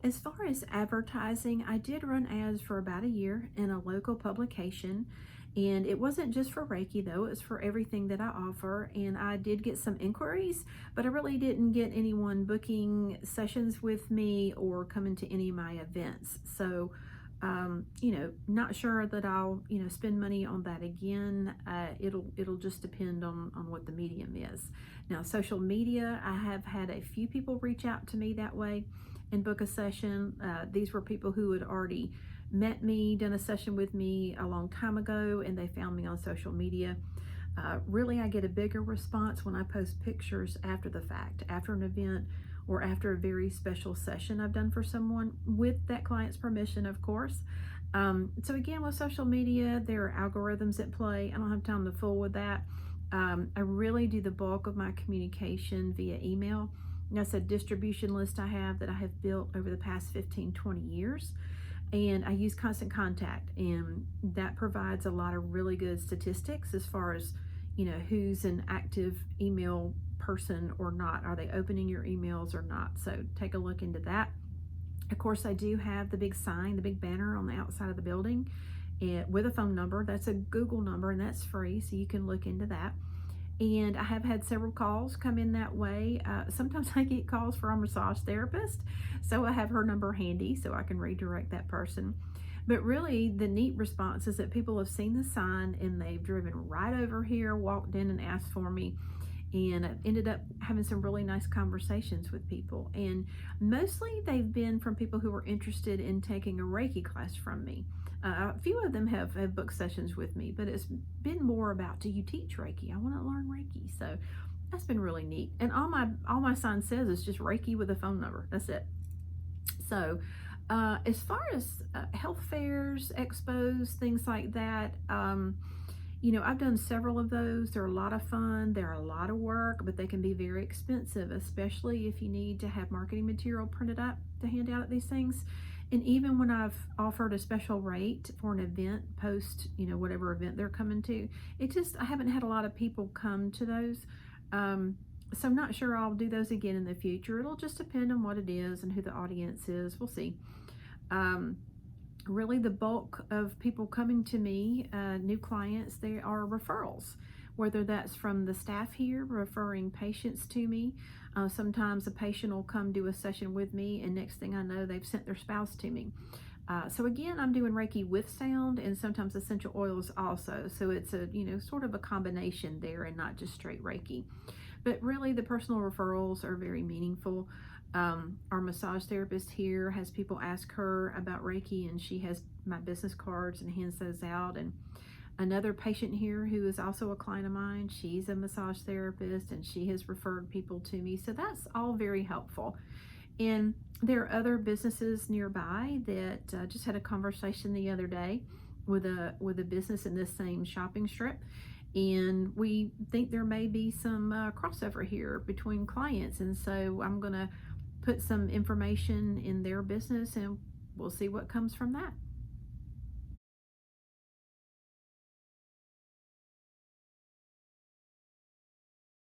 As far as advertising, I did run ads for about a year in a local publication, and it wasn't just for Reiki though, it was for everything that I offer. And I did get some inquiries, but I really didn't get anyone booking sessions with me or coming to any of my events. So, not sure that I'll, spend money on that again. It'll just depend on what the medium is. Now, social media, I have had a few people reach out to me that way and book a session. These were people who had already met me, done a session with me a long time ago, and they found me on social media. Really, I get a bigger response when I post pictures after the fact, after an event or after a very special session I've done for someone with that client's permission, of course. So again, with social media, there are algorithms at play. I don't have time to fool with that. I really do the bulk of my communication via email. That's a distribution list I have that I have built over the past 15, 20 years. And I use constant contact, and that provides a lot of really good statistics as far as, who's an active email person or not. Are they opening your emails or not? So take a look into that. Of course, I do have the big sign, the big banner on the outside of the building with a phone number. That's a Google number, and that's free, so you can look into that. And I have had several calls come in that way. Sometimes I get calls from a massage therapist, so I have her number handy so I can redirect that person. But really, the neat response is that people have seen the sign and they've driven right over here, walked in and asked for me, and I've ended up having some really nice conversations with people. And mostly they've been from people who are interested in taking a Reiki class from me. A few of them have booked sessions with me, but it's been more about, do you teach Reiki? I want to learn Reiki. So that's been really neat. And all my sign says is just Reiki with a phone number. That's it. So as far as health fairs, expos, things like that, I've done several of those. They're a lot of fun. They're a lot of work, but they can be very expensive, especially if you need to have marketing material printed up to hand out at these things. And even when I've offered a special rate for an event post, whatever event they're coming to, I haven't had a lot of people come to those. So I'm not sure I'll do those again in the future. It'll just depend on what it is and who the audience is. We'll see. Really, the bulk of people coming to me, new clients, they are referrals, whether that's from the staff here referring patients to me. Sometimes a patient will come do a session with me, and next thing I know, they've sent their spouse to me. So again, I'm doing Reiki with sound and sometimes essential oils also. So it's a, sort of a combination there and not just straight Reiki. But really, the personal referrals are very meaningful. Our massage therapist here has people ask her about Reiki, and she has my business cards and hands those out. And another patient here who is also a client of mine, she's a massage therapist, and she has referred people to me. So that's all very helpful. And there are other businesses nearby that just had a conversation the other day with a business in this same shopping strip. And we think there may be some crossover here between clients. And so I'm going to put some information in their business, and we'll see what comes from that.